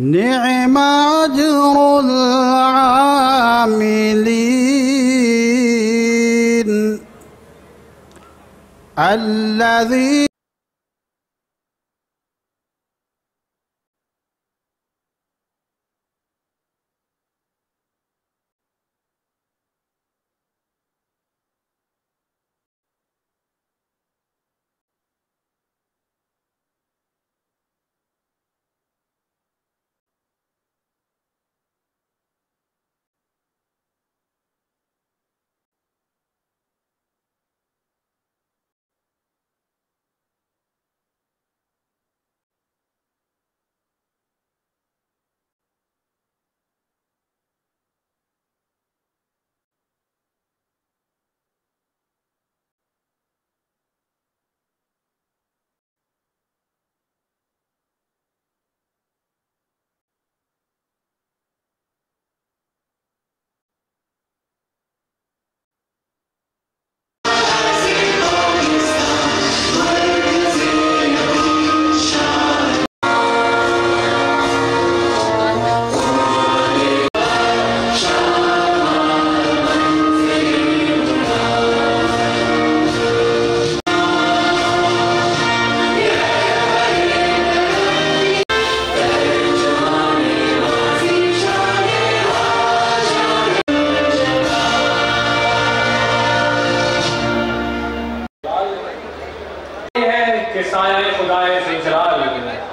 निअम अज्रुल आमिलीन अल्लज़ी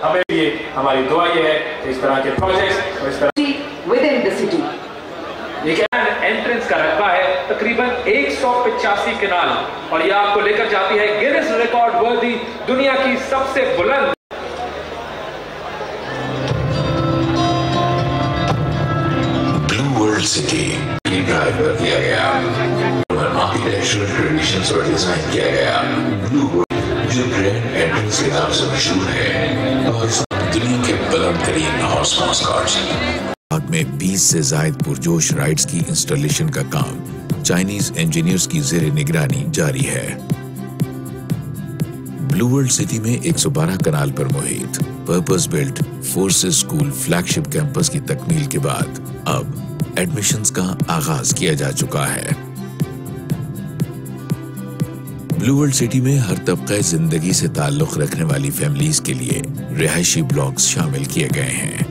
हमें लिए हमारी दुआ ये है कि इस तरह के प्रोजेक्ट्स और इस तरह within the city. ये एंट्रेंस का रकबा है तकरीबन 185 कनाल और ये आपको लेकर जाती है गिनीज रिकॉर्ड वर्दी दुनिया की सबसे बुलंद ब्लू वर्ल्ड सिटी ड्राइव कर दिया गया, आर्किटेक्चरल ट्रेडिशंस पर डिजाइन किया गया। ब्लू वर्ल्ड जो ग्रैंड एंट्रेंस के नाम से मशहूर है और दुनिया के बुलंद तरीन हॉर्स कार्स में 20 से ज्यादा पुरजोश राइड्स की इंस्टॉलेशन का काम चाइनीज इंजीनियर्स की ज़ेरे निगरानी जारी है। ब्लू वर्ल्ड सिटी में 112 कनाल पर मुहित purpose built forces school flagship campus की तकमील के बाद अब एडमिशंस का आगाज किया जा चुका है। ब्लू वर्ल्ड सिटी में हर तबके जिंदगी से ताल्लुक रखने वाली फैमिलीज के लिए रिहायशी ब्लॉक्स शामिल किए गए हैं।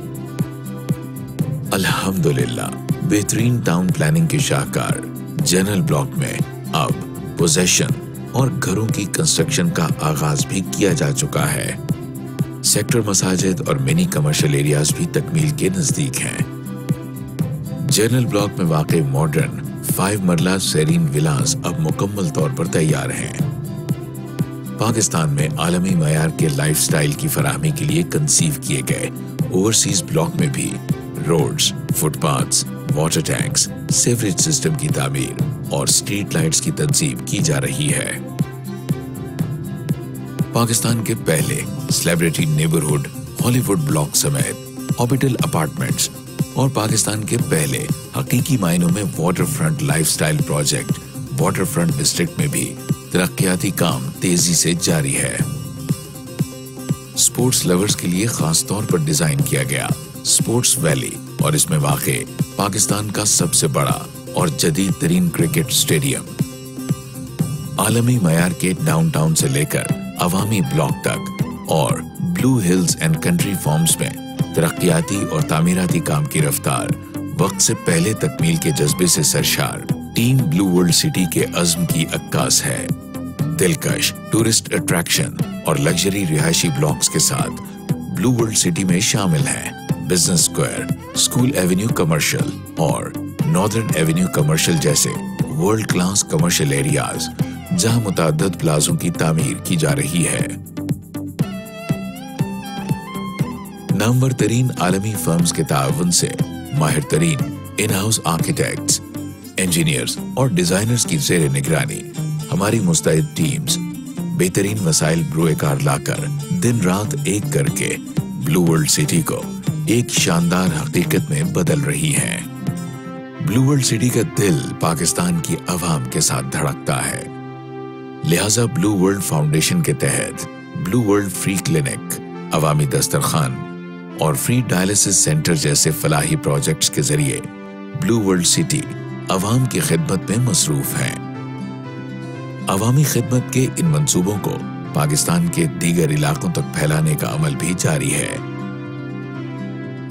अल्हम्दुलिल्लाह बेहतरीन टाउन प्लानिंग के शाहकार जनरल ब्लॉक में अब पोजेशन और घरों की कंस्ट्रक्शन का आगाज भी किया जा चुका है। सेक्टर मसाजिद और मिनी कमर्शियल एरियाज भी तकमील के नजदीक हैं। जनरल ब्लॉक में वाक़े मॉडर्न 5 मरला सेरीन विलास अब मुकम्मल तौर पर तैयार हैं। पाकिस्तान में आलमी मयार के लाइफस्टाइल की फराहमी के लिए कंसीव किए गए ओवरसीज ब्लॉक में भी roads, footpaths, water tanks, sewerage system की तामीर और स्ट्रीट लाइट्स की तंसीब की जा रही है। पाकिस्तान के पहले सेलिब्रिटी नेबरहुड हॉलीवुड ब्लॉक समेत ऑर्बिटल अपार्टमेंट्स और पाकिस्तान के पहले हकीकी मायनों में water front lifestyle project water front district में भी तरक्याती काम तेजी से जारी है। स्पोर्ट्स लवर्स के लिए खास तौर पर डिजाइन किया गया स्पोर्ट्स वैली और इसमें वाक़े पाकिस्तान का सबसे बड़ा और जदीद तरीन क्रिकेट स्टेडियम आलमी मयार के डाउनटाउन से लेकर अवामी ब्लॉक तक और blue hills and country forms में तरक्याती और तामीराती काम की रफ्तार वक्त से पहले तकमील के जज्बे से सरशार टीम ब्लू वर्ल्ड सिटी के अज़्म की अक्कास है। दिलकश टूरिस्ट अट्रैक्शन और लग्जरी रिहायशी ब्लॉक्स के साथ ब्लू वर्ल्ड सिटी में शामिल हैं business square, school Avenue commercial और नॉर्दर्न एवेन्यू कमर्शियल जैसे वर्ल्ड क्लास कमर्शियल एरियाज जहां मुतअद्दिद प्लाजों की तामीर की जा रही है। नामवर तरीन आलमी फर्म्स के ताउन से माहिर तरीन इन हाउस आर्किटेक्ट्स, इंजीनियर्स और डिजाइनर्स की ज़ेरे निगरानी हमारी मुस्तैद टीम्स बेहतरीन वसाइल ब्रोएकार लाकर दिन रात एक करके ब्लू वर्ल्ड सिटी को एक शानदार हकीकत में बदल रही है। ब्लू वर्ल्ड सिटी का दिल पाकिस्तान की अवाम के साथ धड़कता है, लिहाजा ब्लू वर्ल्ड फाउंडेशन के तहत ब्लू वर्ल्ड फ्री क्लिनिक, अवामी दस्तरखान और फ्री डायलिसिस सेंटर जैसे फलाही प्रोजेक्ट्स के जरिए ब्लू वर्ल्ड सिटी अवाम की खिदमत में मसरूफ है। अवामी खिदमत के इन मंसूबों को पाकिस्तान के दीगर इलाकों तक फैलाने का अमल भी जारी है।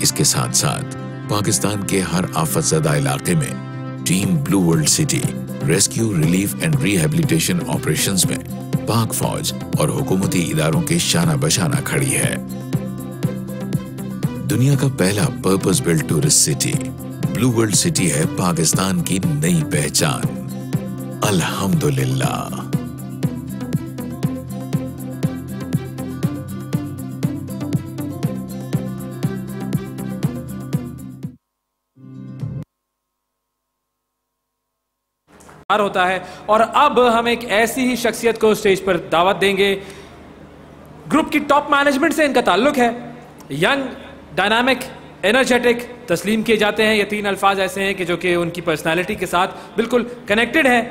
इसके साथ साथ पाकिस्तान के हर आफतज़दा इलाके में team blue world city rescue, relief and rehabilitation operations में पाक फौज और हुकूमती इदारों के शाना बशाना खड़ी है। दुनिया का पहला purpose built tourist city blue world city है पाकिस्तान की नई पहचान। अल्हम्दुलिल्लाह। होता है। और अब हम एक ऐसी ही शख्सियत को स्टेज पर दावत देंगे। ग्रुप की टॉप मैनेजमेंट से इनका ताल्लुक है। यंग, डायनामिक, एनर्जेटिक तस्लीम किए जाते हैं। ये तीन अल्फाज ऐसे हैं कि जो कि उनकी पर्सनालिटी के साथ बिल्कुल कनेक्टेड है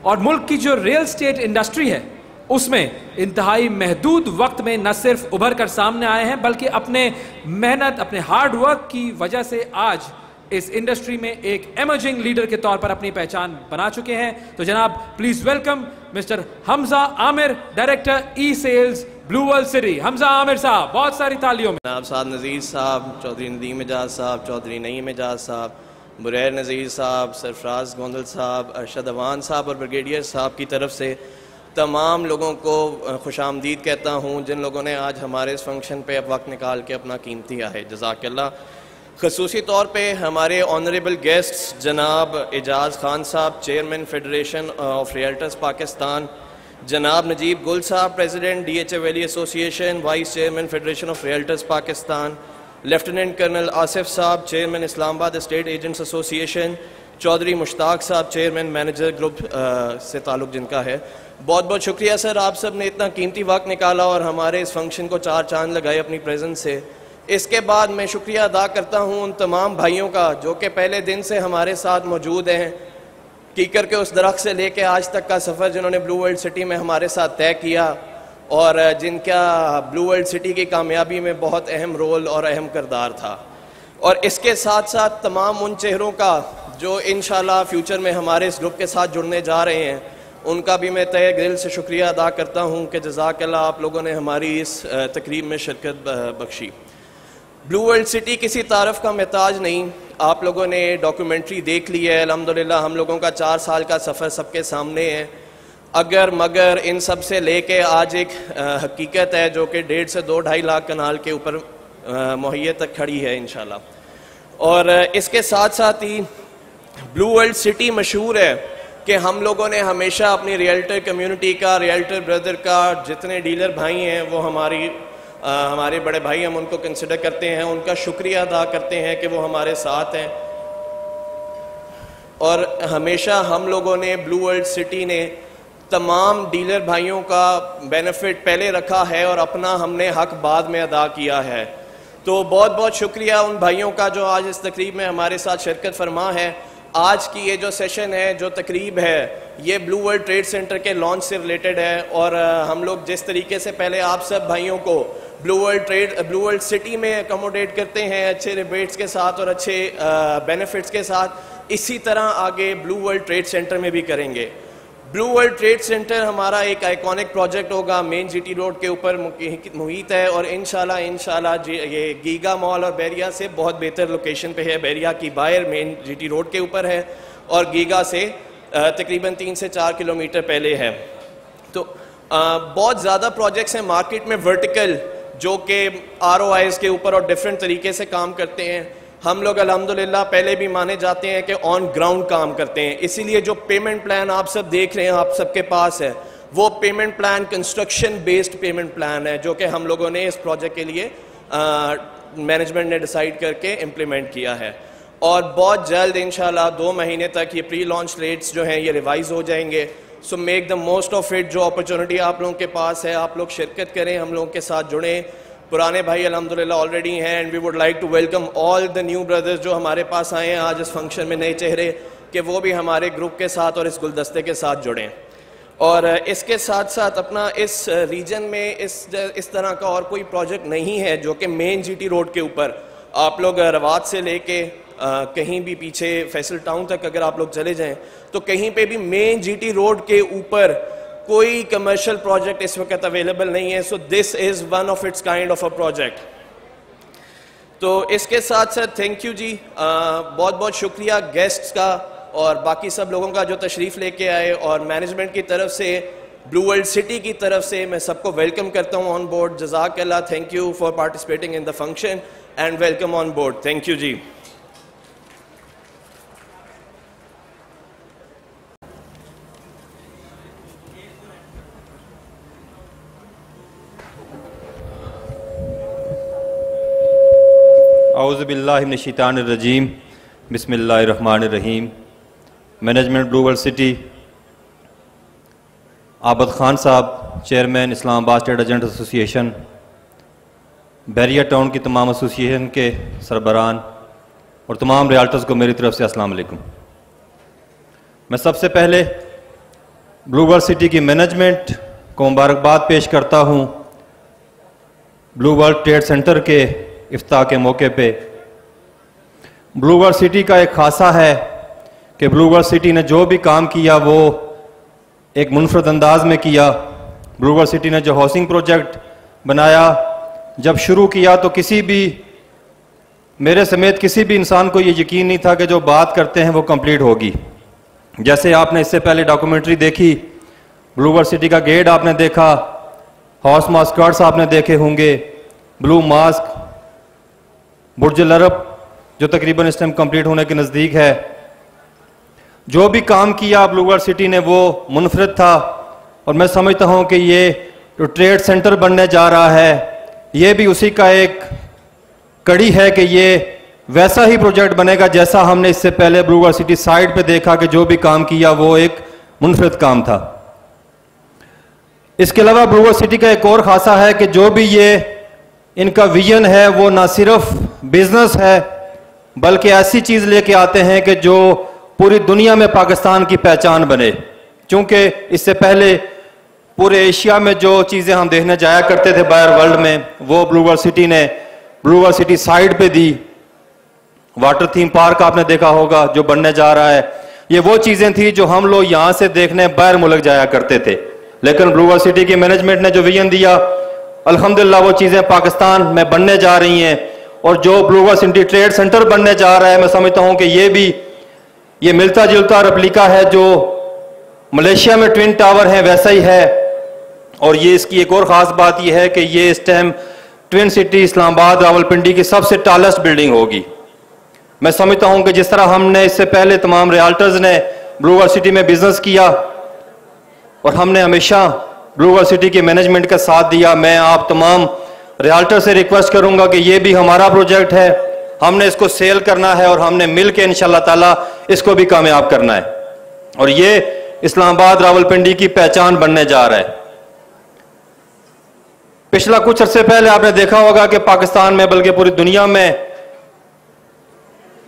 और मुल्क की जो रियल स्टेट इंडस्ट्री है उसमें इंतहाई महदूद वक्त में न सिर्फ उभर कर सामने आए हैं बल्कि अपने मेहनत, अपने हार्ड वर्क की वजह से आज इस इंडस्ट्री में एक एमर्जिंग लीडर के तौर पर अपनी पहचान बना चुके हैं। तो जनाब please welcome mister Hamza Amir, director e sales Blue world City. Hamza Amir साहब, बहुत सारी तालियों में। जनाब साद नज़ीर साहब, चौधरी नदीम एजाज साहब, चौधरी नईम एजाज साहब, बुरैर नज़ीर साहब, सरफराज गोंदल साहब, अरशद अवान साहब और ब्रिगेडियर साहब की तरफ से तमाम लोगों को खुशामदीद कहता हूँ जिन लोगों ने आज हमारे इस फंक्शन पे अब वक्त निकाल के अपना कीमती है। जज़ाकल्लाह। ख़ुसूसी तौर पे हमारे ऑनरेबल गेस्ट्स जनाब एजाज खान साहब, chairman federation of realtors Pakistan, जनाब नजीब गुल साहब, president DHA valley association, vice chairman federation of realtors Pakistan, lieutenant colonel Asif साहब, chairman Islamabad state agents association, Chaudhry Mushtaq साहब, चेयरमैन मैनेजर ग्रुप से ताल्लुक़ जिनका है। बहुत बहुत शुक्रिया सर, आप सब ने इतना कीमती वक्त निकाला और हमारे इस फंक्शन को चार चांद लगाए अपनी प्रेजेंस से। इसके बाद मैं शुक्रिया अदा करता हूँ उन तमाम भाइयों का जो कि पहले दिन से हमारे साथ मौजूद हैं। कीकर के उस दरख्त से लेके आज तक का सफ़र जिन्होंने ब्लू वर्ल्ड सिटी में हमारे साथ तय किया और जिनका ब्लू वर्ल्ड सिटी की कामयाबी में बहुत अहम रोल और अहम किरदार था। और इसके साथ साथ तमाम उन चेहरों का जो इंशाल्लाह फ्यूचर में हमारे इस ग्रुप के साथ जुड़ने जा रहे हैं, उनका भी मैं तहे दिल से शुक्रिया अदा करता हूँ कि जज़ाकल्लाह आप लोगों ने हमारी इस तकरीब में शिरकत बख्शी। ब्लू वर्ल्ड सिटी किसी तारफ़ का महताज नहीं। आप लोगों ने डॉक्यूमेंट्री देख ली है। अल्हम्दुलिल्लाह हम लोगों का 4 साल का सफ़र सबके सामने है। अगर मगर इन सब से लेके आज एक हकीकत है जो कि 1.5 से 2-2.5 लाख कनाल के ऊपर मुहैया तक खड़ी है इंशाल्लाह। और इसके साथ साथ ही ब्लू वर्ल्ड सिटी मशहूर है कि हम लोगों ने हमेशा अपनी रियल्टर कम्युनिटी का, रियल्टर ब्रदर का, जितने डीलर भाई हैं वो हमारे बड़े भाई, हम उनको कंसिडर करते हैं, उनका शुक्रिया अदा करते हैं कि वो हमारे साथ हैं। और हमेशा हम लोगों ने ब्लू वर्ल्ड सिटी ने तमाम डीलर भाइयों का बेनिफिट पहले रखा है और अपना हमने हक बाद में अदा किया है। तो बहुत बहुत शुक्रिया उन भाइयों का जो आज इस तकरीब में हमारे साथ शिरकत फरमा है। आज की ये जो सेशन है, जो तकरीब है, ये ब्लू वर्ल्ड ट्रेड सेंटर के लॉन्च से रिलेटेड है। और हम लोग जिस तरीके से पहले आप सब भाइयों को ब्लू वर्ल्ड सिटी में अकोमोडेट करते हैं अच्छे रिबेट्स के साथ और अच्छे बेनिफिट्स के साथ, इसी तरह आगे ब्लू वर्ल्ड ट्रेड सेंटर में भी करेंगे। ब्लू वर्ल्ड ट्रेड सेंटर हमारा एक आइकॉनिक प्रोजेक्ट होगा, मेन GT रोड के ऊपर मुहित है और इंशाल्लाह ये गीगा मॉल और बैरिया से बहुत बेहतर लोकेशन पे है। बैरिया की बाहर मेन GT रोड के ऊपर है और गीगा से तकरीबन 3 से 4 किलोमीटर पहले है। तो बहुत ज़्यादा प्रोजेक्ट्स हैं मार्केट में वर्टिकल जो कि ROIs के ऊपर और डिफरेंट तरीके से काम करते हैं। हम लोग अल्हम्दुलिल्लाह पहले भी माने जाते हैं कि ऑन ग्राउंड काम करते हैं। इसीलिए जो पेमेंट प्लान आप सब देख रहे हैं, आप सबके पास है, वो payment plan construction based payment plan है जो कि हम लोगों ने इस प्रोजेक्ट के लिए मैनेजमेंट ने डिसाइड करके इम्प्लीमेंट किया है। और बहुत जल्द इंशाल्लाह 2 महीने तक ये प्री लॉन्च रेट्स जो हैं ये रिवाइज हो जाएंगे। So make the most of it. जो अपॉर्चुनिटी आप लोगों के पास है, आप लोग शिरकत करें, हम लोगों के साथ जुड़ें। पुराने भाई अल्हम्दुलिल्लाह ऑलरेडी हैं and we would like to welcome all the new brothers जो हमारे पास आए हैं आज इस फंक्शन में, नए चेहरे, कि वो भी हमारे ग्रुप के साथ और इस गुलदस्ते के साथ जुड़ें। और इसके साथ साथ अपना इस रीजन में इस तरह का और कोई प्रोजेक्ट नहीं है जो कि मेन जीटी रोड के ऊपर, आप लोग रवात से लेके कहीं भी पीछे फैसल टाउन तक अगर आप लोग चले जाएं तो कहीं पे भी मेन जीटी रोड के ऊपर कोई कमर्शियल प्रोजेक्ट इस वक्त अवेलेबल नहीं है। So this is one of its kind of a project. तो इसके साथ साथ थैंक यू जी, बहुत बहुत शुक्रिया गेस्ट्स का और बाकी सब लोगों का जो तशरीफ़ लेके आए, और मैनेजमेंट की तरफ से, ब्लू वर्ल्ड सिटी की तरफ से मैं सबको वेलकम करता हूँ ऑन बोर्ड। जज़ाकल्लाह, thank you for participating in the function and welcome on board. Thank you जी। औज़ुबिल्लाहि मिनश्शैतानिर्रजीम, बिस्मिल्लाहिर्रहमानिर्रहीम। Management blue world city, Abid Khan साहब chairman Islamabad state agent association, Bahria town की तमाम एसोसिएशन के सरबराहान और तमाम रियाल्टर्स को मेरी तरफ से अस्सलाम वालेकुम। मैं सबसे पहले ब्लू वर्ल्ड सिटी की मैनेजमेंट को मुबारकबाद पेश करता हूँ ब्लू वर्ल्ड ट्रेड सेंटर के इफ्ताह के मौके पे। ब्लू वर्ल्ड सिटी का एक खासा है कि ब्लू वर्ल्ड सिटी ने जो भी काम किया वो एक मुनफरद अंदाज में किया। ब्लू वर्ल्ड सिटी ने जो हाउसिंग प्रोजेक्ट बनाया, जब शुरू किया तो किसी भी, मेरे समेत किसी भी इंसान को ये यकीन नहीं था कि जो बात करते हैं वो कंप्लीट होगी। जैसे आपने इससे पहले डॉक्यूमेंट्री देखी, ब्लू वर्ल्ड सिटी का गेट आपने देखा, हाउस मास्कर्ट्स आपने देखे होंगे, ब्लू मास्क, बुर्ज अरब जो तकरीबन इस टाइम कंप्लीट होने के नज़दीक है। जो भी काम किया ब्लू वर्ल्ड सिटी ने वो मुनफरद था, और मैं समझता हूँ कि ये जो ट्रेड सेंटर बनने जा रहा है ये भी उसी का एक कड़ी है कि ये वैसा ही प्रोजेक्ट बनेगा जैसा हमने इससे पहले ब्लू वर्ल्ड सिटी साइड पे देखा कि जो भी काम किया वो एक मुनफरद काम था। इसके अलावा ब्लू वर्ल्ड सिटी का एक और खासा है कि जो भी ये इनका विजन है वो ना सिर्फ बिजनेस है बल्कि ऐसी चीज लेके आते हैं कि जो पूरी दुनिया में पाकिस्तान की पहचान बने। क्योंकि इससे पहले पूरे एशिया में जो चीजें हम देखने जाया करते थे बाहर वर्ल्ड में, वो ब्लू वर्ल्ड सिटी ने ब्लू वर्ल्ड सिटी साइड पे दी। वाटर थीम पार्क आपने देखा होगा जो बनने जा रहा है, ये वो चीजें थी जो हम लोग यहां से देखने बाहर मुल्क जाया करते थे। लेकिन ब्लू वर्ल्ड सिटी की मैनेजमेंट ने जो विजन दिया, अल्हम्दुलिल्लाह वो चीजें पाकिस्तान में बनने जा रही हैं। और जो blue world city trade centre बनने जा रहा है, मैं समझता हूं कि ये मिलता जुलता रेप्लिका है जो मलेशिया में ट्विन टावर है वैसा ही है। और ये इसकी एक और खास बात ये है कि ये इस time twin city Islamabad Rawalpindi की सबसे टॉलेस्ट बिल्डिंग होगी। मैं समझता हूं कि जिस तरह हमने इससे पहले तमाम रियाल्टर्स ने ब्लू वर्ल्ड सिटी में बिजनेस किया और हमने हमेशा ब्लू वर्ल्ड सिटी की मैनेजमेंट का साथ दिया, मैं आप तमाम रियाल्टर से रिक्वेस्ट करूंगा कि ये भी हमारा प्रोजेक्ट है, हमने इसको सेल करना है और हमने मिल के इंशाल्लाह ताला इसको भी कामयाब करना है। और ये इस्लामाबाद रावलपिंडी की पहचान बनने जा रहा है। पिछला कुछ अर्से पहले आपने देखा होगा कि पाकिस्तान में बल्कि पूरी दुनिया में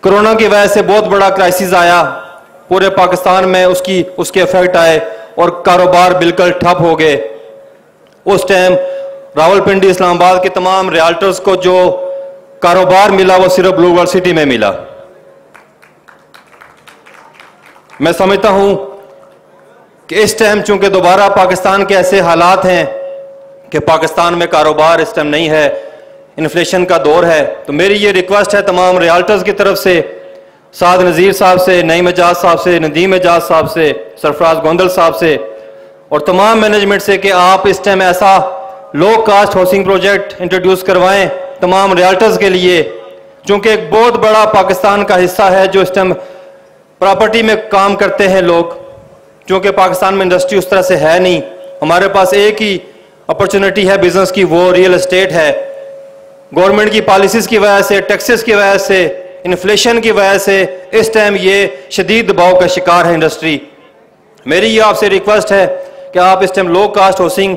कोरोना की वजह से बहुत बड़ा क्राइसिस आया, पूरे पाकिस्तान में उसके इफेक्ट आए और कारोबार बिल्कुल ठप हो गए। उस टाइम रावलपिंडी इस्लामाबाद के तमाम रियाल्टर्स को जो कारोबार मिला वो सिर्फ ब्लू वर्ल्ड सिटी में मिला। मैं समझता हूं कि इस टाइम चूंकि दोबारा पाकिस्तान के ऐसे हालात हैं कि पाकिस्तान में कारोबार इस टाइम नहीं है, इन्फ्लेशन का दौर है, तो मेरी ये रिक्वेस्ट है तमाम रियाल्टर्स की तरफ से, साद नज़ीर साहब से, नईम एजाज साहब से, नदीम एजाज साहब से, सरफराज गोंदल साहब से और तमाम मैनेजमेंट से कि आप इस टाइम ऐसा लो कास्ट हाउसिंग प्रोजेक्ट इंट्रोड्यूस करवाएं तमाम रियाल्टर्स के लिए, क्योंकि एक बहुत बड़ा पाकिस्तान का हिस्सा है जो इस टाइम प्रॉपर्टी में काम करते हैं लोग। क्योंकि पाकिस्तान में इंडस्ट्री उस तरह से है नहीं, हमारे पास एक ही अपॉर्चुनिटी है बिजनेस की, वो रियल एस्टेट है। गवर्नमेंट की पॉलिसीज की वजह से, टैक्सेस की वजह से, इन्फ्लेशन की वजह से इस टाइम ये शदीद दबाव का शिकार है इंडस्ट्री। मेरी ये आपसे रिक्वेस्ट है कि आप इस टाइम लो कास्ट हाउसिंग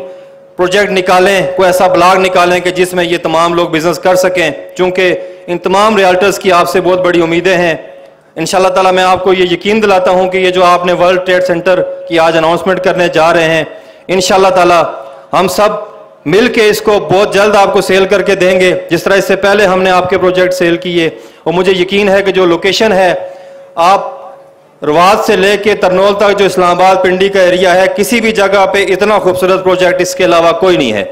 प्रोजेक्ट निकालें, कोई ऐसा ब्लॉक निकालें कि जिसमें ये तमाम लोग बिजनेस कर सकें। क्योंकि इन तमाम रियाल्टर्स की आपसे बहुत बड़ी उम्मीदें हैं। इंशाल्लाह ताला मैं आपको ये यकीन दिलाता हूं कि ये जो आपने वर्ल्ड ट्रेड सेंटर की आज अनाउंसमेंट करने जा रहे हैं, इंशाल्लाह ताला हम सब मिल के इसको बहुत जल्द आपको सेल करके देंगे, जिस तरह इससे पहले हमने आपके प्रोजेक्ट सेल किए। और मुझे यकीन है कि जो लोकेशन है, आप रवाद से लेके तरनोल तक जो इस्लामाबाद पिंडी का एरिया है, किसी भी जगह पे इतना खूबसूरत प्रोजेक्ट इसके अलावा कोई नहीं है।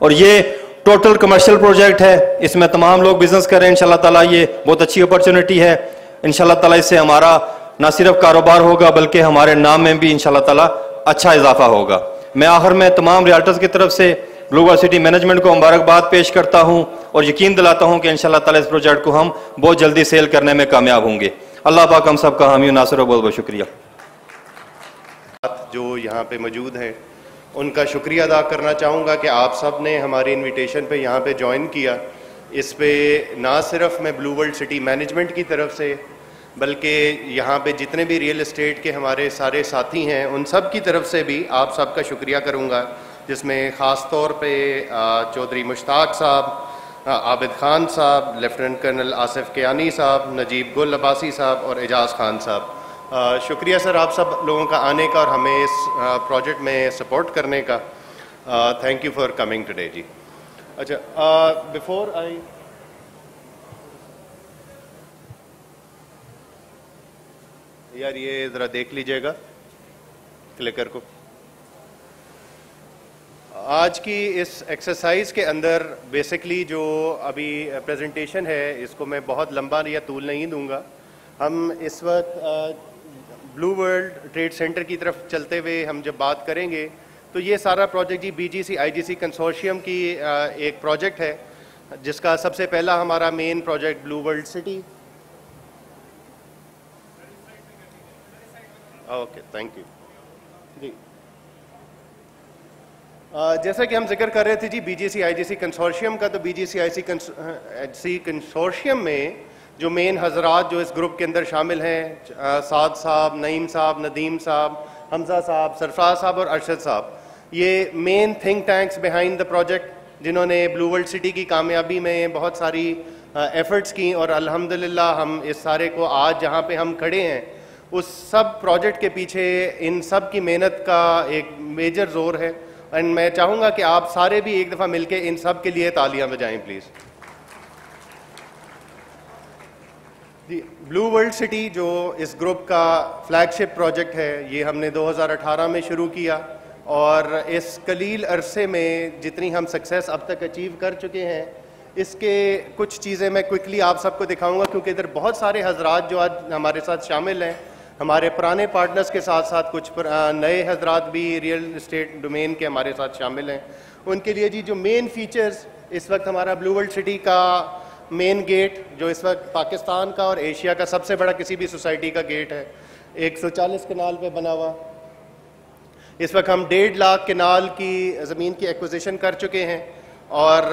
और ये टोटल कमर्शियल प्रोजेक्ट है, इसमें तमाम लोग बिजनेस करें इंशाल्लाह ताला, ये बहुत अच्छी अपॉर्चुनिटी है। इंशाल्लाह ताला इससे हमारा ना सिर्फ कारोबार होगा बल्कि हमारे नाम में भी इंशाल्लाह ताला अच्छा इजाफा होगा। मैं आखिर में तमाम रियल्टर्स की तरफ से ब्लू वर्ल्ड सिटी मैनेजमेंट को मुबारकबाद पेश करता हूं और यकीन दिलाता हूं कि इंशाल्लाह ताला इस प्रोजेक्ट को हम बहुत जल्दी सेल करने में कामयाब होंगे। अल्लाह पाक हम सब का हामी नासिर, बहुत बहुत शुक्रिया। जो यहाँ पे मौजूद हैं उनका शुक्रिया अदा करना चाहूँगा कि आप सब ने हमारी इनविटेशन पे यहाँ पे ज्वाइन किया। इस पे ना सिर्फ मैं ब्लू वर्ल्ड सिटी मैनेजमेंट की तरफ से बल्कि यहाँ पे जितने भी रियल एस्टेट के हमारे सारे साथी हैं उन सब की तरफ से भी आप सब का शुक्रिया करूँगा, जिसमें ख़ास तौर पे चौधरी मुश्ताक साहब, आबिद खान साहब, लेफ्टिनेंट कर्नल आसिफ कियानी साहब, नजीब गुल अब्बासी साहब और एजाज़ खान साहब। शुक्रिया सर आप सब लोगों का आने का और हमें इस प्रोजेक्ट में सपोर्ट करने का। Thank you for coming today जी। अच्छा, बिफोर आई यार ये ज़रा देख लीजिएगा क्लिकर को। आज की इस एक्सरसाइज के अंदर बेसिकली जो अभी प्रेजेंटेशन है इसको मैं बहुत लंबा या तूल नहीं दूंगा। हम इस वक्त ब्लू वर्ल्ड ट्रेड सेंटर की तरफ चलते हुए हम जब बात करेंगे तो ये सारा प्रोजेक्ट जी BGC IGC कंसोर्शियम की एक प्रोजेक्ट है, जिसका सबसे पहला हमारा main project blue world city. Okay, thank you जी। जैसा कि हम जिक्र कर रहे थे जी BGC IGC कंसोर्शियम का, तो BGC IGC कंसोर्शियम में जो मेन हजरात जो इस ग्रुप के अंदर शामिल हैं, साद साहब, नईम साहब, नदीम साहब, हमजा साहब, सरफराज साहब और अरशद साहब, ये main think tanks behind the project, जिन्होंने ब्लू वर्ल्ड सिटी की कामयाबी में बहुत सारी एफर्ट्स की और अल्हम्दुलिल्लाह हम इस सारे को आज जहाँ पे हम खड़े हैं उस सब प्रोजेक्ट के पीछे इन सब की मेहनत का एक मेजर जोर है। एंड मैं चाहूँगा कि आप सारे भी एक दफ़ा मिलके इन सब के लिए तालियां बजाएं प्लीज़ जी। ब्लू वर्ल्ड सिटी जो इस ग्रुप का फ्लैगशिप प्रोजेक्ट है, ये हमने 2018 में शुरू किया और इस कलील अरसे में जितनी हम सक्सेस अब तक अचीव कर चुके हैं, इसके कुछ चीज़ें मैं क्विकली आप सबको दिखाऊंगा, क्योंकि इधर बहुत सारे हजरात जो आज हमारे साथ शामिल हैं, हमारे पुराने पार्टनर्स के साथ साथ कुछ नए हजरात भी रियल एस्टेट डोमेन के हमारे साथ शामिल हैं। उनके लिए जी जो मेन फीचर्स इस वक्त हमारा ब्लू वर्ल्ड सिटी का मेन गेट, जो इस वक्त पाकिस्तान का और एशिया का सबसे बड़ा किसी भी सोसाइटी का गेट है, 140 कनाल पे बना हुआ। इस वक्त हम 1.5 लाख कनाल की ज़मीन की एक्विजिशन कर चुके हैं और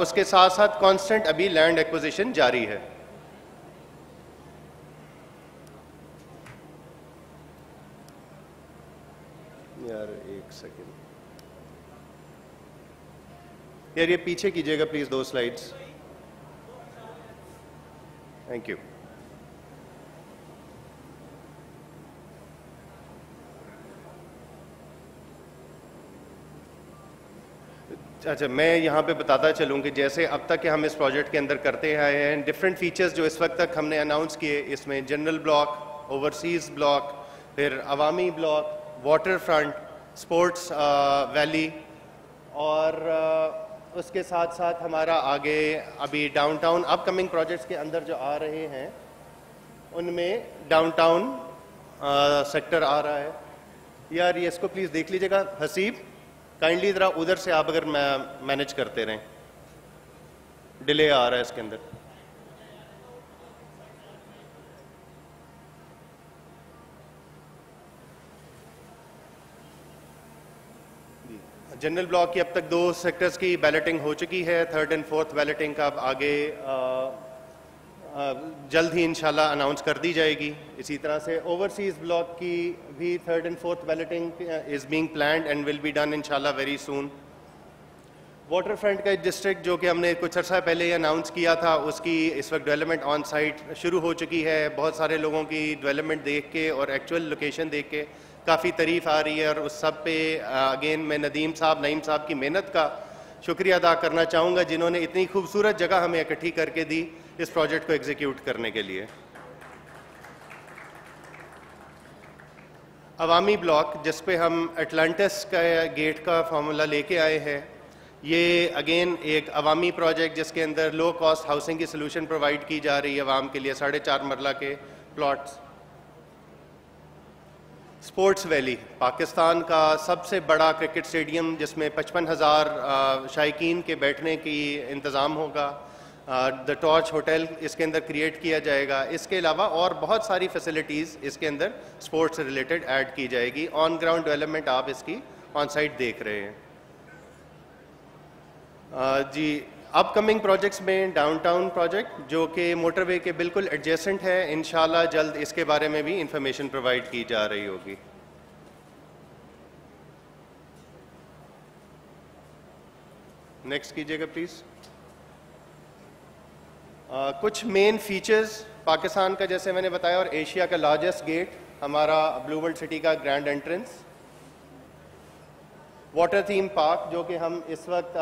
उसके साथ साथ कांस्टेंट अभी लैंड एक्विजिशन जारी है। यार एक सेकेंड यार, ये पीछे कीजिएगा प्लीज 2 स्लाइड्स, थैंक यू। अच्छा, मैं यहाँ पे बताता चलूँ कि जैसे अब तक के हम इस प्रोजेक्ट के अंदर करते आए हैं, डिफरेंट फीचर्स जो इस वक्त तक हमने अनाउंस किए, इसमें जनरल ब्लॉक, ओवरसीज ब्लॉक, फिर Awami block, water front, sports valley और उसके साथ साथ हमारा आगे अभी डाउनटाउन अपकमिंग प्रोजेक्ट्स के अंदर जो आ रहे हैं उनमें डाउनटाउन सेक्टर आ रहा है। यार ये इसको प्लीज़ देख लीजिएगा, हसीब काइंडली ज़रा उधर से आप अगर मैनेज करते रहें, डिले आ रहा है इसके अंदर। जनरल ब्लॉक की अब तक 2 सेक्टर्स की बैलेटिंग हो चुकी है, 3rd and 4th बैलेटिंग का अब आगे जल्द ही इंशाल्लाह अनाउंस कर दी जाएगी। इसी तरह से ओवरसीज ब्लॉक की भी 3rd and 4th balloting is being planned and will be done इंशाल्लाह वेरी सून। वाटर फ्रंट का डिस्ट्रिक्ट जो कि हमने कुछ अर्सा पहले ही अनाउंस किया था, उसकी इस वक्त डेवलपमेंट ऑन साइट शुरू हो चुकी है। बहुत सारे लोगों की डेवलपमेंट देख के और एक्चुअल लोकेशन देख के काफ़ी तारीफ आ रही है, और उस सब पे अगेन मैं नईम साहब की मेहनत का शुक्रिया अदा करना चाहूँगा, जिन्होंने इतनी खूबसूरत जगह हमें इकट्ठी करके दी इस प्रोजेक्ट को एग्जीक्यूट करने के लिए। अवामी ब्लॉक जिस पे हम अटलांटिस का गेट का फार्मूला लेके आए हैं, ये अगेन एक अवामी प्रोजेक्ट जिसके अंदर लो कॉस्ट हाउसिंग की सोल्यूशन प्रोवाइड की जा रही है आवाम के लिए, 4.5 मरला के प्लॉट्स। स्पोर्ट्स वैली पाकिस्तान का सबसे बड़ा क्रिकेट स्टेडियम जिसमें 55,000 शायकीन के बैठने की इंतज़ाम होगा। द टॉर्च होटल इसके अंदर क्रिएट किया जाएगा। इसके अलावा और बहुत सारी फैसिलिटीज़ इसके अंदर स्पोर्ट्स से रिलेटेड ऐड की जाएगी। ऑन ग्राउंड डेवलपमेंट आप इसकी ऑन साइट देख रहे हैं। जी, अपकमिंग प्रोजेक्ट्स में डाउनटाउन प्रोजेक्ट जो कि मोटरवे के बिल्कुल एडजेसेंट है, इंशाल्लाह जल्द इसके बारे में भी इंफॉर्मेशन प्रोवाइड की जा रही होगी। नेक्स्ट कीजिएगा प्लीज़। कुछ मेन फीचर्स पाकिस्तान का, जैसे मैंने बताया, और एशिया का लार्जेस्ट गेट हमारा ब्लू वर्ल्ड सिटी का grand entrance. Water theme park जो कि हम इस वक्त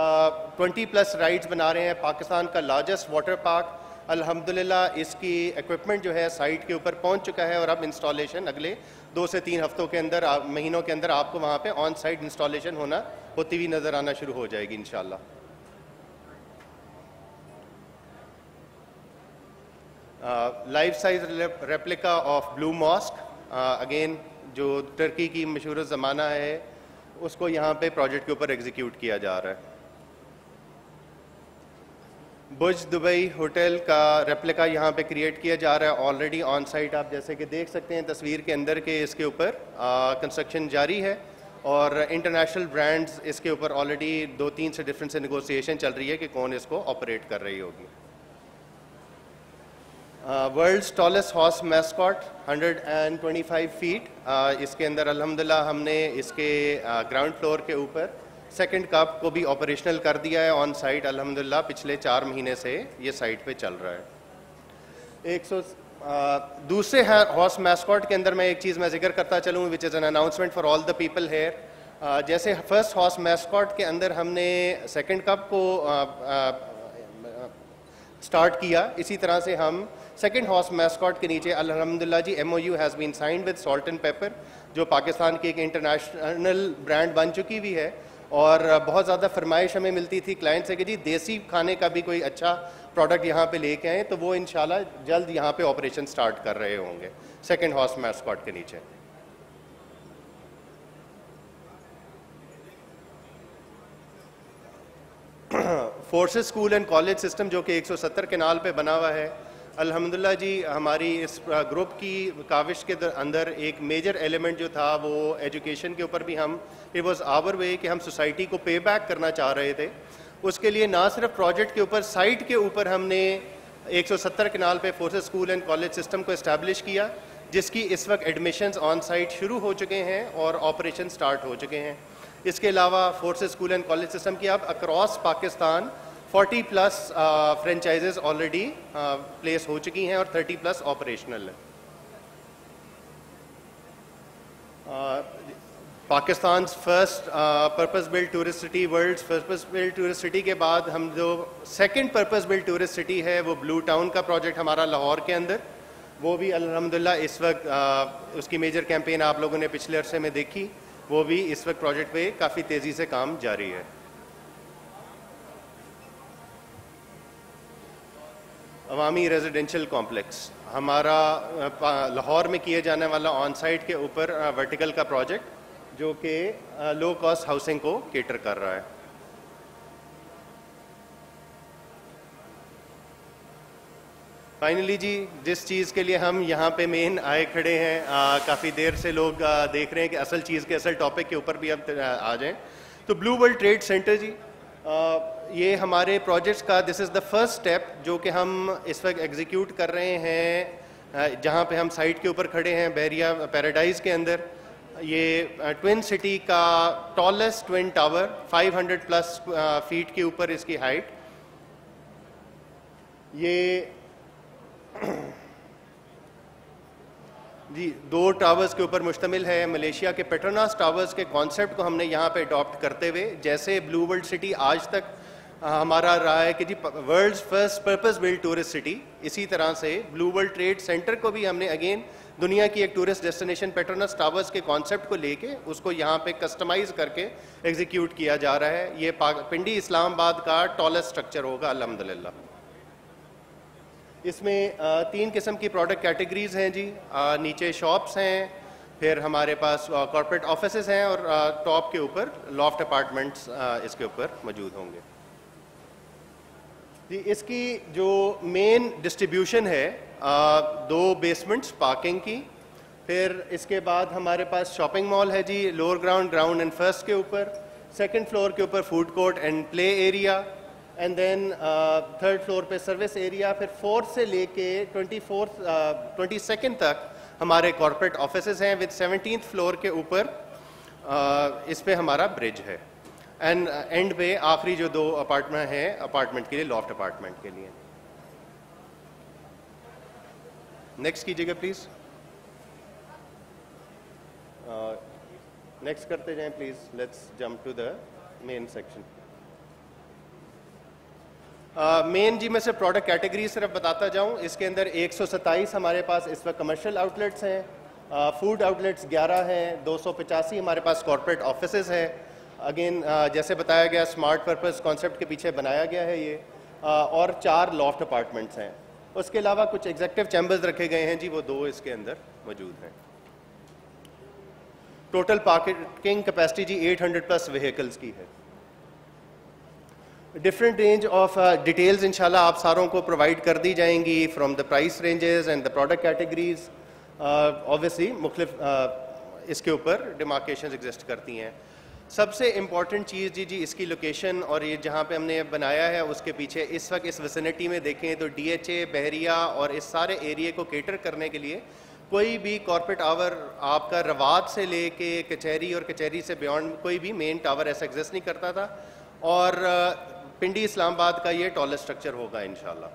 20+ राइड्स बना रहे हैं, पाकिस्तान का लार्जेस्ट वाटर पार्क। अल्हम्दुलिल्लाह इसकी इक्विपमेंट जो है साइट के ऊपर पहुंच चुका है, और अब इंस्टॉलेशन अगले 2 से 3 हफ्तों के अंदर, महीनों के अंदर आपको वहाँ पे ऑन साइट इंस्टॉलेशन होती हुई नज़र आना शुरू हो जाएगी इंशाल्लाह। Life size replica of Blue Mosque, again जो टर्की की मशहूर ज़माना है, उसको यहाँ पे प्रोजेक्ट के ऊपर एग्जीक्यूट किया जा रहा है। बुर्ज दुबई होटल का रेप्लिका यहाँ पे क्रिएट किया जा रहा है ऑलरेडी ऑन साइट। आप जैसे कि देख सकते हैं तस्वीर के अंदर के इसके ऊपर कंस्ट्रक्शन जारी है, और इंटरनेशनल ब्रांड्स इसके ऊपर ऑलरेडी 2-3 से डिफरेंट से नेगोशिएशन चल रही है कि कौन इसको ऑपरेट कर रही होगी। World's tallest horse mascot 125 feet, इसके अंदर अल्हम्दुलिल्लाह हमने इसके ग्राउंड फ्लोर के ऊपर सेकंड कप को भी ऑपरेशनल कर दिया है ऑन साइट। अल्हम्दुलिल्लाह पिछले 4 महीने से ये साइट पे चल रहा है। दूसरे हॉर्स मैस्कॉट के अंदर मैं एक चीज़ मैं जिक्र करता चलूँ, which is an announcement for all the people here. जैसे फर्स्ट हॉर्स मैस्कॉट के अंदर हमने सेकंड कप को स्टार्ट किया, इसी तरह से हम सेकंड हॉर्स मैस्कॉट के नीचे अल्हम्दुलिल्लाह जी MOU has been signed with Salt and Pepper, जो पाकिस्तान की एक इंटरनेशनल ब्रांड बन चुकी हुई है। और बहुत ज़्यादा फरमाइश हमें मिलती थी क्लाइंट से कि जी देसी खाने का भी कोई अच्छा प्रोडक्ट यहाँ पे लेके आएँ, तो वो इंशाल्लाह जल्द यहाँ पे ऑपरेशन स्टार्ट कर रहे होंगे सेकंड हॉर्स मैस्कॉट के नीचे। Forces school and college system जो कि 170 केनाल पे बना हुआ है, अल्हम्दुलिल्लाह जी हमारी इस ग्रुप की काविश के अंदर एक मेजर एलिमेंट जो था वो एजुकेशन के ऊपर भी हम, इट वाज आवर वे कि हम सोसाइटी को पे बैक करना चाह रहे थे। उसके लिए ना सिर्फ प्रोजेक्ट के ऊपर, साइट के ऊपर हमने 170 केनाल पे forces school and college system को इस्टेब्लिश किया, जिसकी इस वक्त एडमिशन्स ऑन साइट शुरू हो चुके हैं और ऑपरेशन स्टार्ट हो चुके हैं। इसके अलावा forces school and college system की अब across Pakistan 40+ franchises already place हो चुकी हैं और 30+ ऑपरेशनल है। Pakistan first purpose build tourist city, world purpose build tourist city के बाद हम जो second purpose build tourist city है वो ब्लू टाउन का प्रोजेक्ट हमारा लाहौर के अंदर, वो भी अल्हम्दुलिल्लाह इस वक्त उसकी मेजर कैंपेन आप लोगों ने पिछले अरसे में देखी, वो भी इस वक्त प्रोजेक्ट पे काफ़ी तेज़ी से काम जारी है। अवामी रेजिडेंशियल कॉम्प्लेक्स हमारा लाहौर में किए जाने वाला ऑन साइट के ऊपर वर्टिकल का प्रोजेक्ट जो कि लो कॉस्ट हाउसिंग को केटर कर रहा है। फाइनली जी, जिस चीज़ के लिए हम यहाँ पे मेन आए खड़े हैं, काफ़ी देर से लोग देख रहे हैं कि असल चीज़ के असल टॉपिक के ऊपर भी हम आ जाएं, तो ब्लू वर्ल्ड ट्रेड सेंटर जी, ये हमारे प्रोजेक्ट्स का this is the first step जो कि हम इस वक्त एग्जीक्यूट कर रहे हैं, जहाँ पे हम साइट के ऊपर खड़े हैं बहरिया पैराडाइज़ के अंदर। ये ट्विन सिटी का टॉलेस्ट ट्विन टावर 500+ फीट के ऊपर इसकी हाइट। ये जी 2 टावर्स के ऊपर मुश्तमिल है। मलेशिया के पेट्रोनास टावर्स के कॉन्सेप्ट को हमने यहाँ पे अडॉप्ट करते हुए, जैसे ब्लू वर्ल्ड सिटी आज तक हमारा रहा है कि जी world's first purpose build tourist city, इसी तरह से ब्लू वर्ल्ड ट्रेड सेंटर को भी हमने अगेन दुनिया की एक टूरिस्ट डेस्टिनेशन पेट्रोनास टावर्स के कॉन्सेप्ट को लेके उसको यहाँ पे कस्टमाइज करके एग्जीक्यूट किया जा रहा है। ये पिंडी इस्लामाबाद का टॉलेस्ट स्ट्रक्चर होगा अल्हम्दुलिल्लाह। इसमें 3 किस्म की प्रोडक्ट कैटेगरीज हैं जी। नीचे शॉप्स हैं, फिर हमारे पास कॉर्पोरेट ऑफिसेज हैं और टॉप के ऊपर लॉफ्ट अपार्टमेंट्स इसके ऊपर मौजूद होंगे जी। इसकी जो मेन डिस्ट्रीब्यूशन है 2 बेसमेंट्स पार्किंग की, फिर इसके बाद हमारे पास शॉपिंग मॉल है जी lower ground, ground and first के ऊपर। सेकंड फ्लोर के ऊपर food court and play area, and then third floor पे सर्विस एरिया। फिर 4th से लेके 22nd तक हमारे कॉर्पोरेट ऑफिसेज हैं विद 17th फ्लोर के ऊपर इस पे हमारा ब्रिज है। एंड एंड पे आखिरी जो 2 अपार्टमेंट हैं अपार्टमेंट के लिए, लॉफ्ट अपार्टमेंट के लिए। नेक्स्ट कीजिएगा प्लीज, नेक्स्ट करते जाएं please. Let's jump to the main section. Main जी मैं सिर्फ प्रोडक्ट कैटेगरी सिर्फ बताता जाऊं। इसके अंदर 127 हमारे पास इस वक्त कमर्शियल आउटलेट्स हैं, फूड आउटलेट्स 11 हैं, 285 हमारे पास कॉर्पोरेट ऑफिसेज हैं। अगेन जैसे बताया गया स्मार्ट पर्पस कॉन्सेप्ट के पीछे बनाया गया है ये, और 4 लॉफ्ट अपार्टमेंट्स हैं। उसके अलावा कुछ एग्जेक्टिव चैम्बर्स रखे गए हैं जी, वो 2 इसके अंदर मौजूद हैं। टोटल पार्किंग कैपेसिटी जी 800+ व्हीकल्स की है। डिफरेंट रेंज ऑफ डिटेल्स इंशाल्लाह आप सारों को प्रोवाइड कर दी जाएंगी, from the price ranges and the product categories. Obviously मुख्तलिफ इसके ऊपर डिमार्केशंस एग्जिस्ट करती हैं। सबसे इम्पॉर्टेंट चीज़ जी इसकी लोकेशन, और ये जहाँ पे हमने बनाया है उसके पीछे इस वक्त इस विसिनिटी में देखें तो DHA, बहरिया और इस सारे एरिए को केटर करने के लिए कोई भी कॉर्पोरेट टावर आपका रवात से लेके कचहरी और कचहरी से बियॉन्ड कोई भी मेन टावर ऐसा एग्जिस्ट नहीं करता था, और पिंडी इस्लामाबाद का ये टॉलेस्ट स्ट्रक्चर होगा इंशाल्लाह।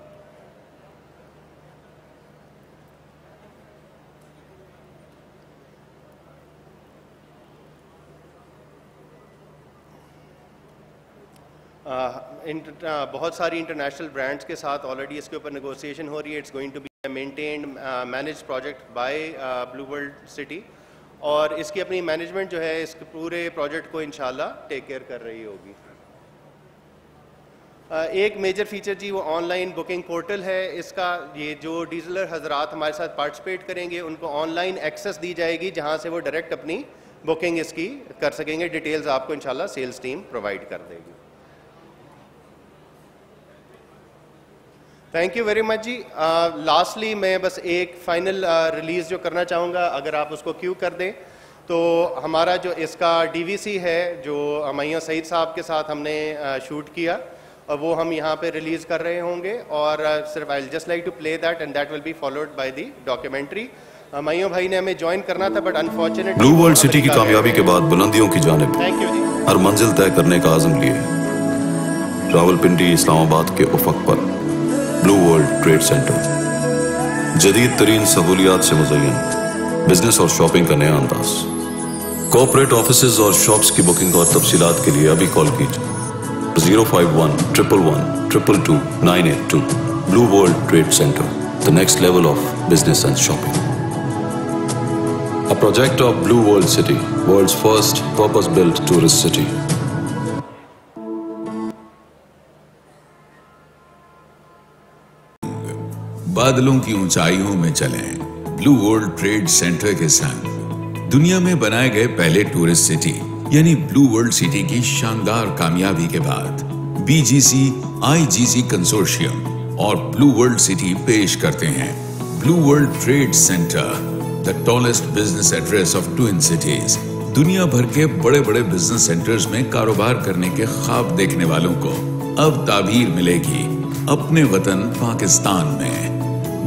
बहुत सारी इंटरनेशनल ब्रांड्स के साथ ऑलरेडी इसके ऊपर नेगोशिएशन हो रही है। It's going to be maintained manage project by Blue world City, और इसकी अपनी मैनेजमेंट जो है इस पूरे प्रोजेक्ट को इंशाल्लाह टेक केयर कर रही होगी। एक मेजर फीचर जी वो ऑनलाइन बुकिंग पोर्टल है इसका। ये जो डीजलर हजरात हमारे साथ पार्टिसिपेट करेंगे उनको ऑनलाइन एक्सेस दी जाएगी, जहां से वो डायरेक्ट अपनी बुकिंग इसकी कर सकेंगे। डिटेल्स आपको इंशाल्लाह सेल्स टीम प्रोवाइड कर देगी। थैंक यू वेरी मच जी। लास्टली मैं बस एक फाइनल रिलीज़ जो करना चाहूँगा, अगर आप उसको क्यू कर दें तो हमारा जो इसका DVC है जो मैया सईद साहब के साथ हमने शूट किया, और वो हम यहाँ पे रिलीज़ कर रहे होंगे, और सिर्फ I just like to play that and that will be followed by the documentary. Maiya भाई ने हमें ज्वाइन करना था but unfortunately Blue world City की कामयाबी के बाद बुलंदियों की जानिब थैंक यू जी हर मंजिल तय करने का आज़म लिए रावलपिंडी इस्लामाबाद के उफक पर ब्लू वर्ल्ड ट्रेड सेंटर, जदीद तरीन सहूलियात से मुज़य्यन बिजनेस और शॉपिंग का नया अंदाज। कॉर्पोरेट ऑफिसेज और शॉप्स की बुकिंग और तफसीलात के लिए अभी कॉल कीजिए 051-111-222-982। Blue world trade centre, the next level of business and shopping. A project of Blue World City, world's first purpose-built tourist city. बादलों की ऊंचाइयों में चलें ब्लू वर्ल्ड ट्रेड सेंटर के संग। दुनिया में बनाए गए पहले टूरिस्ट सिटी यानी ब्लू वर्ल्ड सिटी की शानदार कामयाबी के बाद BGC IGC कंसोर्शियम और ब्लू वर्ल्ड सिटी पेश करते हैं blue world trade centre, the tallest business address of twin cities. दुनिया भर के बड़े बड़े बिजनेस सेंटर्स में कारोबार करने के ख्वाब देखने वालों को अब ताबीर मिलेगी अपने वतन पाकिस्तान में।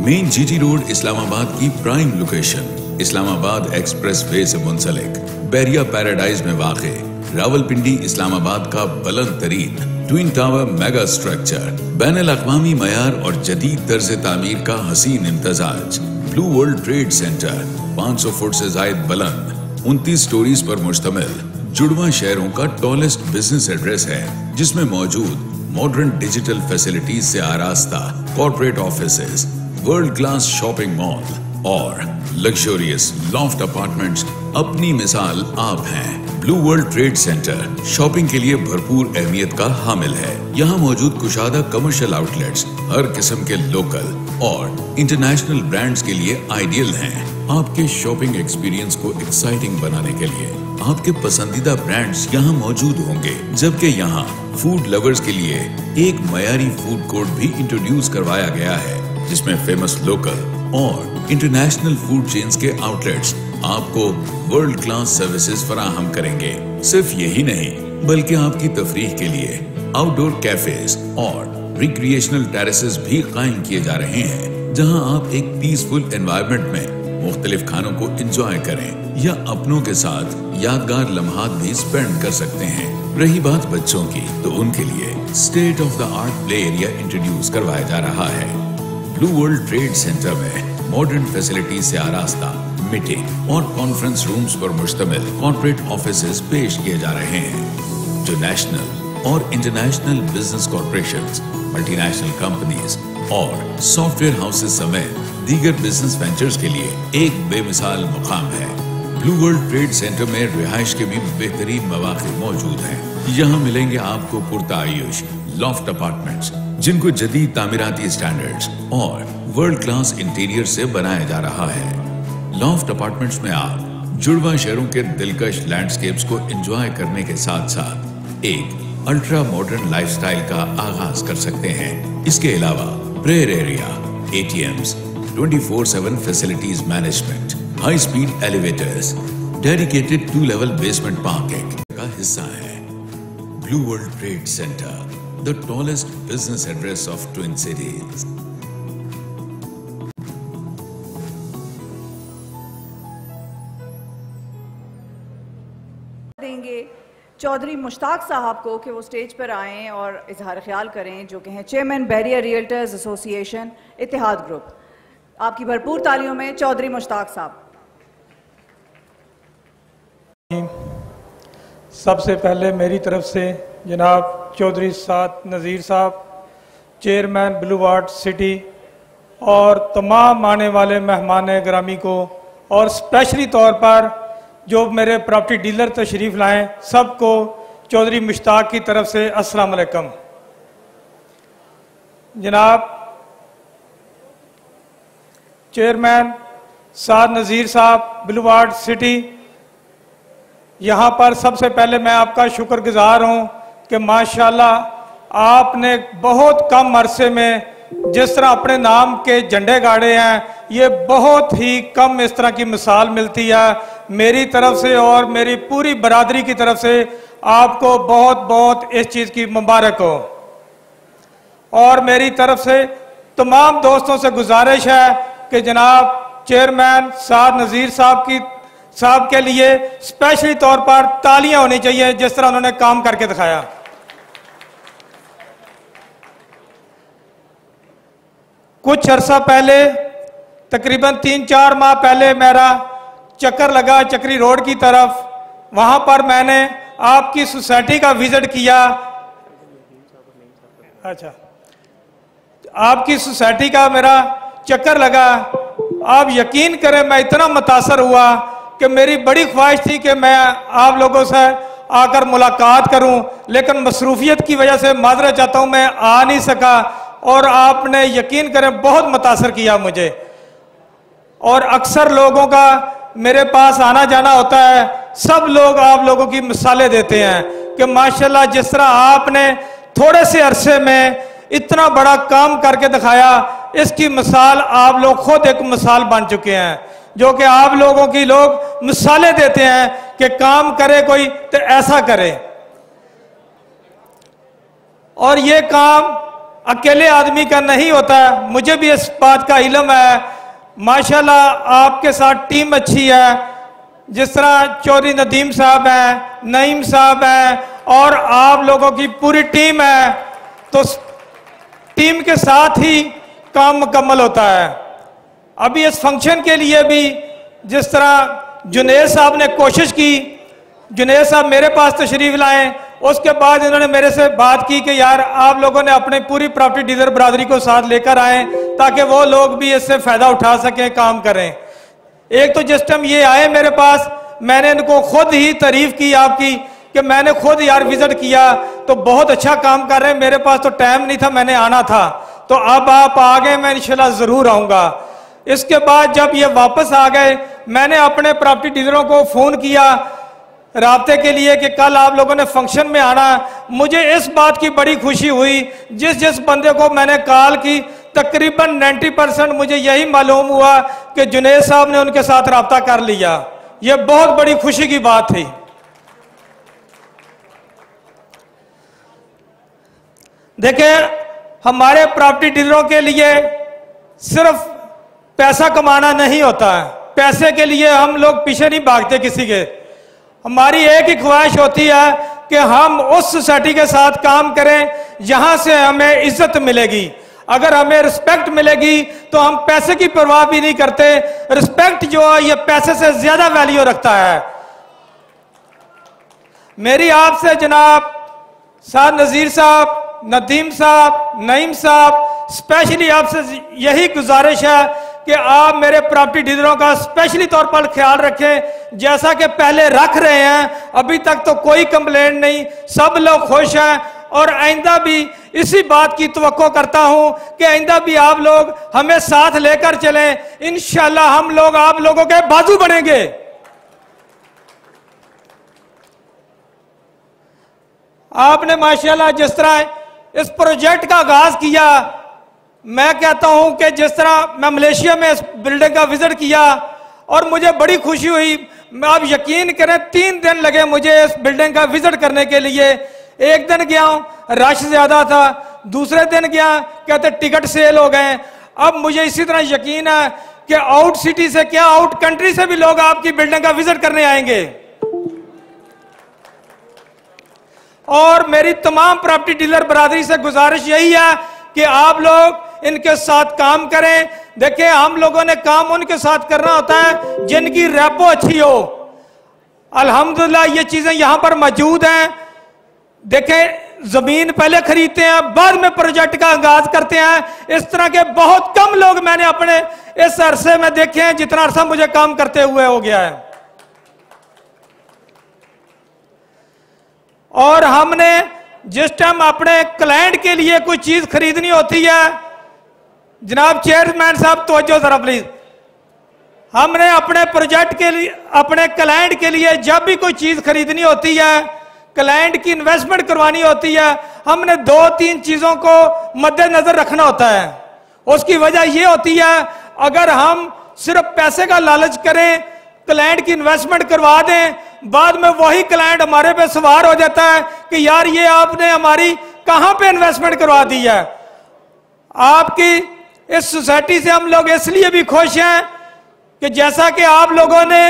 मेन GT रोड इस्लामाबाद की prime location, Islamabad express way से मुंसलिक बैरिया पैराडाइज में वाक़े रावलपिंडी इस्लामाबाद का बुलंद तरीन ट्विन टावर मेगा स्ट्रक्चर बैनुल अक़वामी मयार और जदीद तर्ज तामीर का हसीन इम्तजाज blue world trade centre 500 foot से जायद बुलंद 29 स्टोरीज पर मुश्तमिल जुड़वा शहरों का टॉलेस्ट बिजनेस एड्रेस है, जिसमें मौजूद मॉडर्न डिजिटल फैसिलिटीज से आरास्ता corporate offices, world class shopping mall और लग्जरियस लॉफ्ट अपार्टमेंट्स अपनी मिसाल आप हैं। Blue world trade centre shopping के लिए भरपूर अहमियत का हामिल है। यहाँ मौजूद कुशादा कमर्शियल आउटलेट्स हर किस्म के लोकल और इंटरनेशनल ब्रांड्स के लिए आइडियल हैं। आपके शॉपिंग एक्सपीरियंस को एक्साइटिंग बनाने के लिए आपके पसंदीदा ब्रांड्स यहाँ मौजूद होंगे, जबकि यहाँ फूड लवर्स के लिए एक मयारी फूड कोर्ट भी इंट्रोड्यूस करवाया गया है, जिसमें फेमस लोकल और इंटरनेशनल फूड चेन्स के आउटलेट्स आपको वर्ल्ड क्लास सर्विसेज फराहम करेंगे। सिर्फ यही नहीं, बल्कि आपकी तफरीह के लिए आउटडोर कैफेज और रिक्रिएशनल टेरेसेस भी कायम किए जा रहे हैं, जहां आप एक पीसफुल एनवायरनमेंट में मुख्तलिफ खानों को एंजॉय करें या अपनों के साथ यादगार लम्हात भी स्पेंड कर सकते हैं। रही बात बच्चों की, तो उनके लिए state of the art play area introduce करवाया जा रहा है। ब्लू वर्ल्ड ट्रेड सेंटर में मॉडर्न फैसिलिटीज से आरास्ता मीटिंग और कॉन्फ्रेंस रूम्स पर मुश्तमिल कॉर्पोरेट ऑफिसेज पेश किए जा रहे हैं, जो नेशनल और international business corporations, multinational companies और सॉफ्टवेयर हाउसेज समेत दीगर बिजनेस वेंचर्स के लिए एक बेमिसाल मुकाम है। ब्लू वर्ल्ड ट्रेड सेंटर में रिहाइश के भी बेहतरीन मौके मौजूद हैं। यहाँ मिलेंगे आपको पुरतायुश लॉफ्ट अपार्टमेंट्स, जिनको जदीद तामीराती स्टैंडर्ड्स और वर्ल्ड क्लास इंटीरियर से बनाया जा रहा है। लॉफ्ट अपार्टमेंट्स में आप जुड़वा शहरों के दिलकश लैंडस्केप्स को एंजॉय करने के साथ साथ एक अल्ट्रा मॉडर्न लाइफस्टाइल का आगाज कर सकते हैं। इसके अलावा prayer area, ATMs, 24/7 facilities management, high speed elevators, dedicated 2 level basement parking का हिस्सा है। Blue world trade centre, the tallest business address of twin cities. देंगे चौधरी मुश्ताक साहब को कि वो स्टेज पर आएं और इजहार ख्याल करें, जो कि हैं chairman Bahria realtors association Ittehad group. आपकी भरपूर तालियों में चौधरी मुश्ताक साहब। सबसे पहले मेरी तरफ से जनाब चौधरी साद नज़ीर साहब, चेयरमैन ब्लू वर्ल्ड सिटी, और तमाम आने वाले मेहमान ग्रामी को, और स्पेशली तौर पर जो मेरे प्रॉपर्टी डीलर तशरीफ़ लाएं, सबको चौधरी मुश्ताक की तरफ से अस्सलाम वालेकुम। जनाब चेयरमैन साद नज़ीर साहब, ब्लू वर्ल्ड सिटी, यहाँ पर सबसे पहले मैं आपका शुक्रगुजार हूँ कि माशाल्लाह आपने बहुत कम अरसे में जिस तरह अपने नाम के झंडे गाड़े हैं, ये बहुत ही कम इस तरह की मिसाल मिलती है। मेरी तरफ से और मेरी पूरी बरादरी की तरफ से आपको बहुत बहुत इस चीज़ की मुबारक हो। और मेरी तरफ से तमाम दोस्तों से गुजारिश है कि जनाब चेयरमैन साद नज़ीर साहब के लिए स्पेशली तौर पर तालियां होनी चाहिए, जिस तरह उन्होंने काम करके दिखाया। कुछ अरसा पहले, तकरीबन 3-4 माह पहले मेरा चक्कर लगा चक्री रोड की तरफ। वहां पर मैंने आपकी सोसाइटी का विजिट किया। अच्छा, आपकी सोसाइटी का मेरा चक्कर लगा। आप यकीन करें, मैं इतना मुतासर हुआ कि मेरी बड़ी ख्वाहिश थी कि मैं आप लोगों से आकर मुलाकात करूं, लेकिन मसरूफियत की वजह से माजरा चाहता हूं, मैं आ नहीं सका। और आपने यकीन करें बहुत मुतासर किया मुझे। और अक्सर लोगों का मेरे पास आना जाना होता है, सब लोग आप लोगों की मिसालें देते हैं कि माशाल्लाह जिस तरह आपने थोड़े से अरसे में इतना बड़ा काम करके दिखाया, इसकी मिसाल आप लोग खुद एक मिसाल बन चुके हैं, जो कि आप लोगों की लोग मिसालें देते हैं कि काम करे कोई तो ऐसा करे। और ये काम अकेले आदमी का नहीं होता है, मुझे भी इस बात का इल्म है। माशाल्लाह आपके साथ टीम अच्छी है, जिस तरह चौधरी नदीम साहब हैं, नईम साहब हैं और आप लोगों की पूरी टीम है, तो टीम के साथ ही काम मुकम्मल होता है। अभी इस फंक्शन के लिए भी जिस तरह जुनेद साहब ने कोशिश की, जुनेद साहब मेरे पास तशरीफ लाए, उसके बाद इन्होंने मेरे से बात की कि यार आप लोगों ने अपनी पूरी प्रॉपर्टी डीलर बरादरी को साथ लेकर आए ताकि वो लोग भी इससे फायदा उठा सकें, काम करें। एक तो जिस टाइम ये आए मेरे पास, मैंने इनको खुद ही तारीफ की आपकी कि मैंने खुद यार विजिट किया तो बहुत अच्छा काम कर रहे हैं, मेरे पास तो टाइम नहीं था, मैंने आना था, तो अब आप आ गए, मैं इंशाल्लाह जरूर आऊंगा। इसके बाद जब ये वापस आ गए, मैंने अपने प्रॉपर्टी डीलरों को फोन किया राब्ते के लिए कि कल आप लोगों ने फंक्शन में आना। मुझे इस बात की बड़ी खुशी हुई, जिस जिस बंदे को मैंने कॉल की तकरीबन 90% मुझे यही मालूम हुआ कि जुनेद साहब ने उनके साथ राब्ता कर लिया। यह बहुत बड़ी खुशी की बात थी। देखें, हमारे प्रॉपर्टी डीलरों के लिए सिर्फ पैसा कमाना नहीं होता है, पैसे के लिए हम लोग पीछे नहीं भागते किसी के। हमारी एक ही ख्वाहिश होती है कि हम उस सोसाइटी के साथ काम करें जहां से हमें इज्जत मिलेगी। अगर हमें रिस्पेक्ट मिलेगी तो हम पैसे की परवाह भी नहीं करते। रिस्पेक्ट जो है ये पैसे से ज्यादा वैल्यू रखता है। मेरी आपसे जनाब साद नजीर साहब, नदीम साहब, नईम साहब, स्पेशली आपसे यही गुजारिश है कि आप मेरे प्रॉपर्टी डीलरों का स्पेशली तौर पर ख्याल रखें, जैसा कि पहले रख रहे हैं। अभी तक तो कोई कंप्लेंट नहीं, सब लोग खुश हैं और आइंदा भी इसी बात की तवक्को करता हूं कि आइंदा भी आप लोग हमें साथ लेकर चलें। इंशाल्लाह हम लोग आप लोगों के बाजू बनेंगे। आपने माशाल्लाह जिस तरह इस प्रोजेक्ट का आगाज किया, मैं कहता हूं कि जिस तरह मैं मलेशिया में इस बिल्डिंग का विजिट किया और मुझे बड़ी खुशी हुई। आप यकीन करें 3 दिन लगे मुझे इस बिल्डिंग का विजिट करने के लिए। एक दिन गया रश ज्यादा था, दूसरे दिन गया कहते टिकट सेल हो गए। अब मुझे इसी तरह यकीन है कि आउट सिटी से क्या आउट कंट्री से भी लोग आपकी बिल्डिंग का विजिट करने आएंगे। और मेरी तमाम प्रॉपर्टी डीलर बरादरी से गुजारिश यही है कि आप लोग इनके साथ काम करें। देखिए, हम लोगों ने काम उनके साथ करना होता है जिनकी रेपो अच्छी हो। अल्हम्दुलिल्लाह ये चीजें यहां पर मौजूद हैं। देखें, जमीन पहले खरीदते हैं, बाद में प्रोजेक्ट का आगाज करते हैं। इस तरह के बहुत कम लोग मैंने अपने इस अरसे में देखे हैं, जितना अरसा मुझे काम करते हुए हो गया है। और हमने जिस टाइम अपने क्लाइंट के लिए कोई चीज खरीदनी होती है, जनाब चेयरमैन साहब तवज्जो जरा प्लीज, हमने अपने प्रोजेक्ट के लिए, अपने क्लाइंट के लिए जब भी कोई चीज खरीदनी होती है, क्लाइंट की इन्वेस्टमेंट करवानी होती है, हमने 2-3 चीजों को मद्देनजर रखना होता है। उसकी वजह यह होती है, अगर हम सिर्फ पैसे का लालच करें, क्लाइंट की इन्वेस्टमेंट करवा दें, बाद में वही क्लाइंट हमारे पे सवार हो जाता है कि यार ये आपने हमारी कहां पे इन्वेस्टमेंट करवा दी है। आपकी इस सोसाइटी से हम लोग इसलिए भी खुश हैं कि जैसा कि आप लोगों ने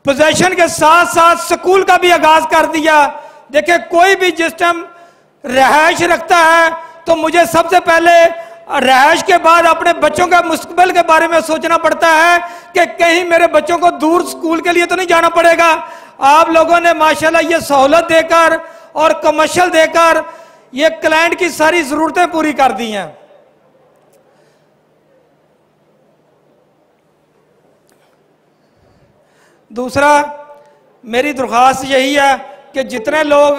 पोजेशन के साथ साथ स्कूल का भी आगाज कर दिया। देखिए, कोई भी जिस टाइम रहायश रखता है तो मुझे सबसे पहले रहायश के बाद अपने बच्चों का मुस्तकबिल के बारे में सोचना पड़ता है कि कहीं मेरे बच्चों को दूर स्कूल के लिए तो नहीं जाना पड़ेगा। आप लोगों ने माशाल्लाह ये सहूलत देकर और कमर्शियल देकर ये क्लाइंट की सारी जरूरतें पूरी कर दी हैं। दूसरा, मेरी दरख्वास्त यही है कि जितने लोग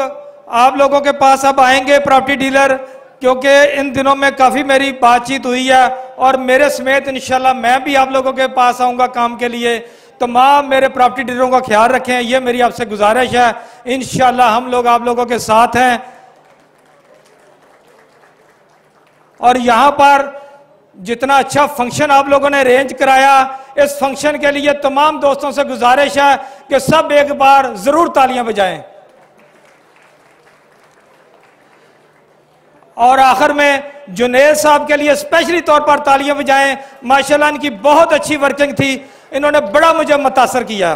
आप लोगों के पास अब आएंगे प्रॉपर्टी डीलर, क्योंकि इन दिनों में काफ़ी मेरी बातचीत हुई है और मेरे समेत इंशाल्लाह मैं भी आप लोगों के पास आऊँगा काम के लिए। तमाम मेरे प्रॉपर्टी डीलरों का ख्याल रखें, ये मेरी आपसे गुजारिश है। इंशाल्लाह हम लोग आप लोगों के साथ हैं। और यहाँ पर जितना अच्छा फंक्शन आप लोगों ने अरेंज कराया, इस फंक्शन के लिए तमाम दोस्तों से गुजारिश है कि सब एक बार जरूर तालियां बजाएं। और आखिर में जुनेद साहब के लिए स्पेशली तौर पर तालियां बजाएं। माशाल्लाह इनकी बहुत अच्छी वर्किंग थी, इन्होंने बड़ा मुझे मुतासर किया।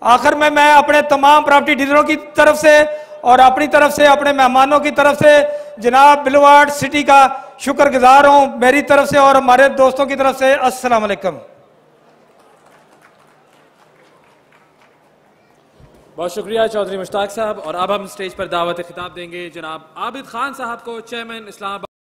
आखिर में मैं अपने तमाम प्रॉपर्टी डीलरों की तरफ से और अपनी तरफ से, अपने मेहमानों की तरफ से जनाब ब्लू वर्ल्ड सिटी का शुक्रगुजार हूं, मेरी तरफ से और हमारे दोस्तों की तरफ से। अस्सलाम वालेकुम। बहुत शुक्रिया चौधरी मुश्ताक साहब। और अब हम स्टेज पर दावत खिताब देंगे जनाब आबिद खान साहब को, चेयरमैन इस्लामाबाद।